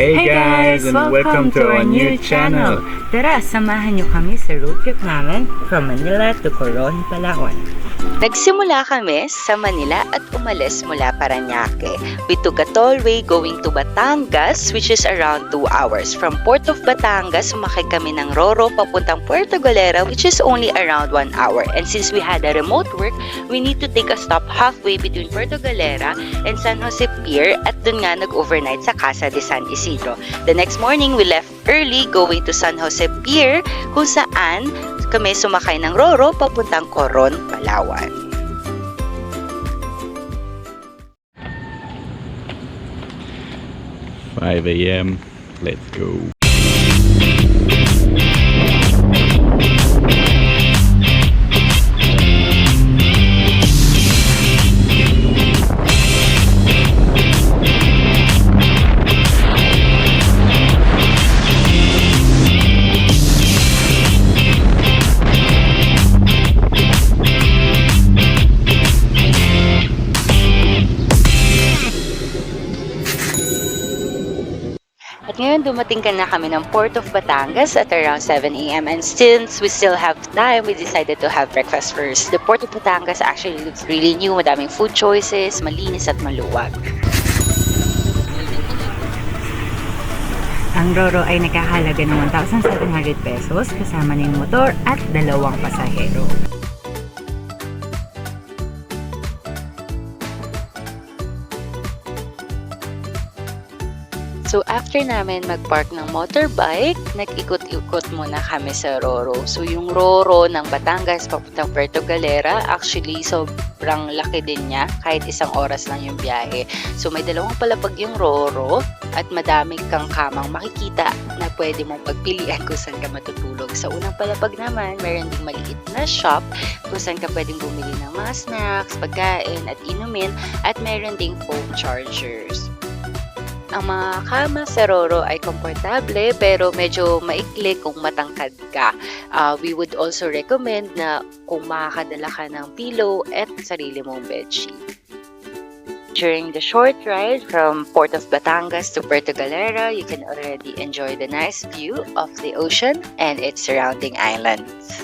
Hey guys, and welcome to our new channel. Tara, samahan niyo kami sa road trip namin from Manila to Coron, Palawan. Nagsimula kami sa Manila at umalis mula Parañaque. We took a tollway going to Batangas, which is around 2 hours. From Port of Batangas, sumakay kami ng Roro papuntang Puerto Galera, which is only around 1 hour. And since we had a remote work, we need to take a stop halfway between Puerto Galera and San Jose Pier at dun nga nag-overnight sa Casa de San Isidro. The next morning, we left early going to San Jose Pier, kung saan kami sumakay ng Roro papuntang Coron, Palawan. Five a.m. Let's go. At ngayon, dumating ka na kami ng Port of Batangas at around 7 a.m. And since we still have time, we decided to have breakfast first. The Port of Batangas actually looks really new. Madaming food choices, malinis at maluwag. Ang Roro ay nakahalaga ng 1,700 pesos kasama ng motor at 2 pasahero. So after namin mag-park ng motorbike, nag-ikot-ikot muna kami sa Roro. So yung Roro ng Batangas papuntang Puerto Galera, actually sobrang laki din niya, kahit 1 oras lang yung biyahe. So may 2 palapag yung Roro at madami kang kamang makikita na pwede mong pagpilian kung saan ka matutulog. Sa unang palapag naman, meron ding maliit na shop kung saan ka pwedeng bumili ng mga snacks, pagkain at inumin, at meron ding phone chargers. Ang mga kama sa Roro ay komportable pero medyo maikli kung matangkad ka. We would also recommend na kung makakadala ka ng pillow at sarili mong bedsheet. During the short ride from Port of Batangas to Puerto Galera, you can already enjoy the nice view of the ocean and its surrounding islands.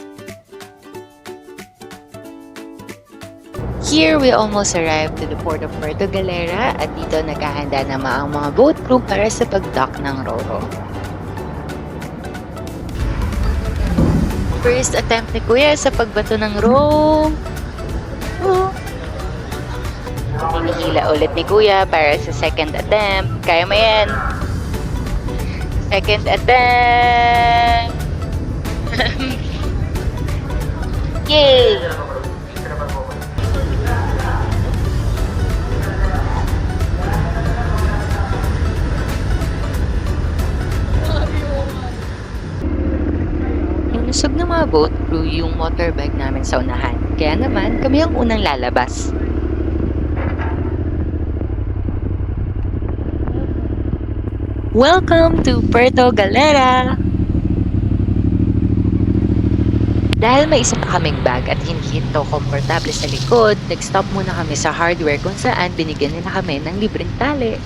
Here, we almost arrived to the port of Puerto Galera at dito naghahanda na ang mga boat crew para sa pag-dock ng Roro. First attempt ni Kuya sa pagbato ng row. Hinihila ulit ni Kuya para sa second attempt. Kaya mo yan. Second attempt. Yay! Lusog ng mga boat crew yung motorbike namin sa unahan. Kaya naman, kami ang unang lalabas. Welcome to Puerto Galera! Dahil may isa pa kaming bag at hindi ito komportable sa likod, nag-stop muna kami sa hardware kung saan binigyan nila kami ng libreng tali.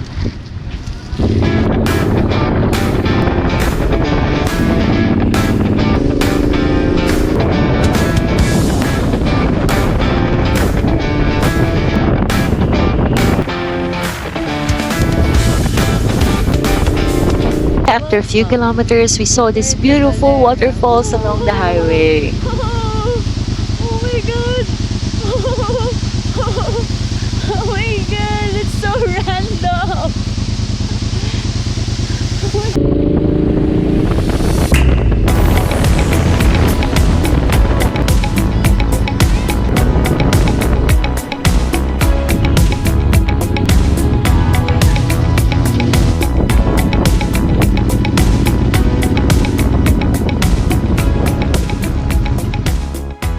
After a few kilometers, we saw these beautiful waterfalls along the highway. Oh my god! Oh my god, it's so random!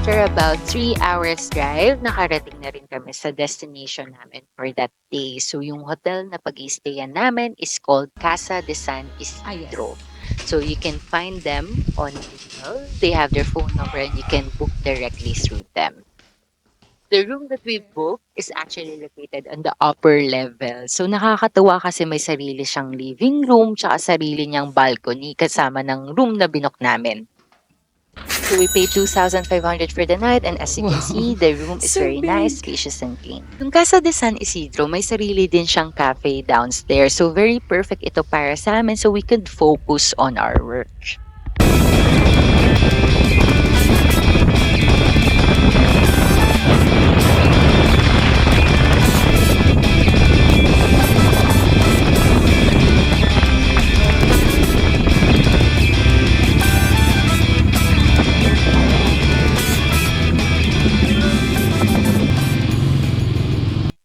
After about 3 hours drive, nakarating na rin kami sa destination namin for that day. So yung hotel na pag-i-stayan namin is called Casa de San Isidro. So you can find them on Google. They have their phone number and you can book directly through them. The room that we booked is actually located on the upper level. So nakakatuwa kasi may sarili siyang living room tsaka sarili niyang balcony kasama ng room na binook namin. So we paid 2,500 for the night and as you can see, the room is So very big. nice, spacious and clean. Yung Casa de San Isidro, may sarili din siyang cafe downstairs. So very perfect ito para sa amin so we could focus on our work.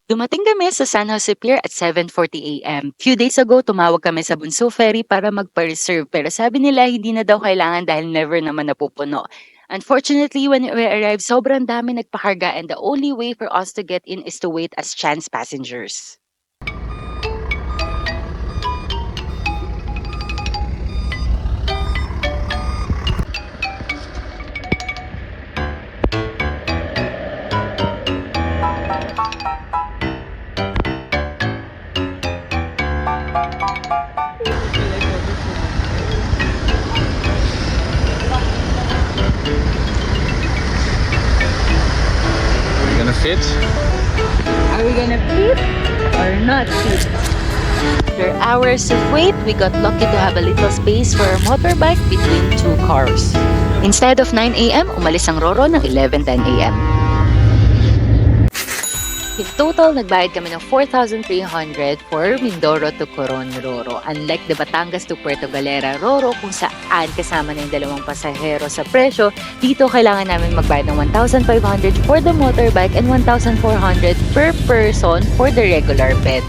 Dumating kami sa San Jose Pier at 7:40 a.m. Few days ago, tumawag kami sa Bunso Ferry para magpa-reserve pero sabi nila hindi na daw kailangan dahil never naman napupuno. Unfortunately, when we arrived, sobrang dami nagpakarga and the only way for us to get in is to wait as chance passengers. Are you gonna fit? Are we gonna fit or not fit? After hours of wait, we got lucky to have a little space for a motorbike between two cars. Instead of 9 a.m., umalis ang Roro ng 11:10 a.m. In total, nagbayad kami ng 4,300 for Mindoro to Coron Roro. Unlike the Batangas to Puerto Galera Roro kung saan kasama na yung dalawang pasahero sa presyo, dito kailangan namin magbayad ng 1,500 for the motorbike and 1,400 per person for the regular bed.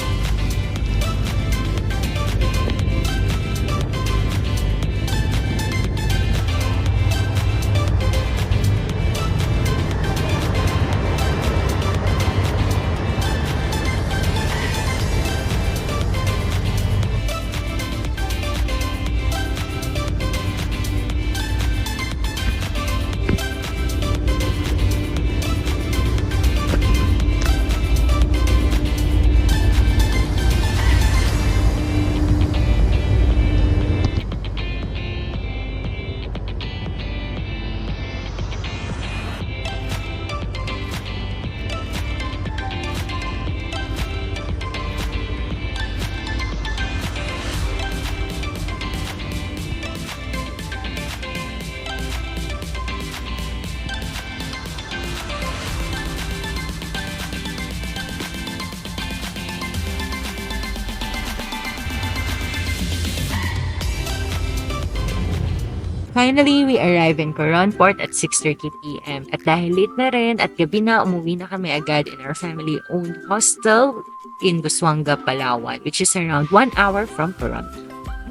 Finally, we arrive in Coron Port at 6:30 p.m. At dahil late na rin at gabi na, umuwi na kami agad in our family-owned hostel in Busuanga, Palawan, which is around 1 hour from Coron.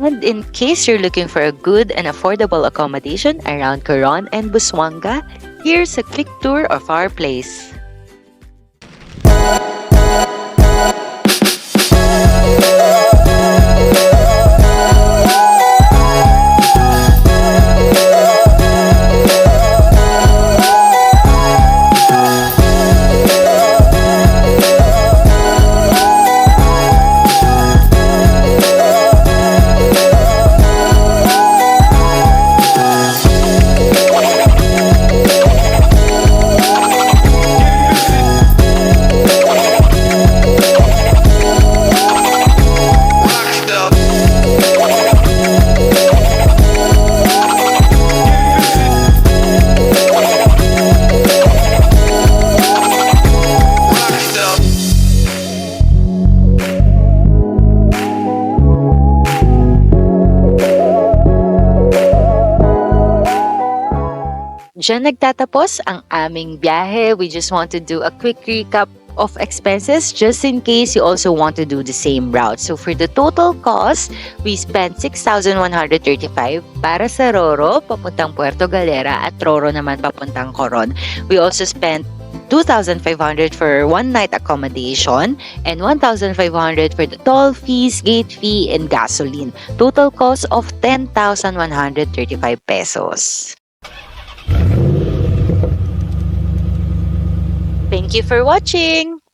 And in case you're looking for a good and affordable accommodation around Coron and Busuanga, here's a quick tour of our place. Diyan nagtatapos ang aming biyahe. We just want to do a quick recap of expenses just in case you also want to do the same route. So for the total cost, we spent 6,135 para sa Roro papuntang Puerto Galera at Roro naman papuntang Coron. We also spent 2,500 for one night accommodation and 1,500 for the toll fees, gate fee, and gasoline. Total cost of 10,135 pesos. Thank you for watching!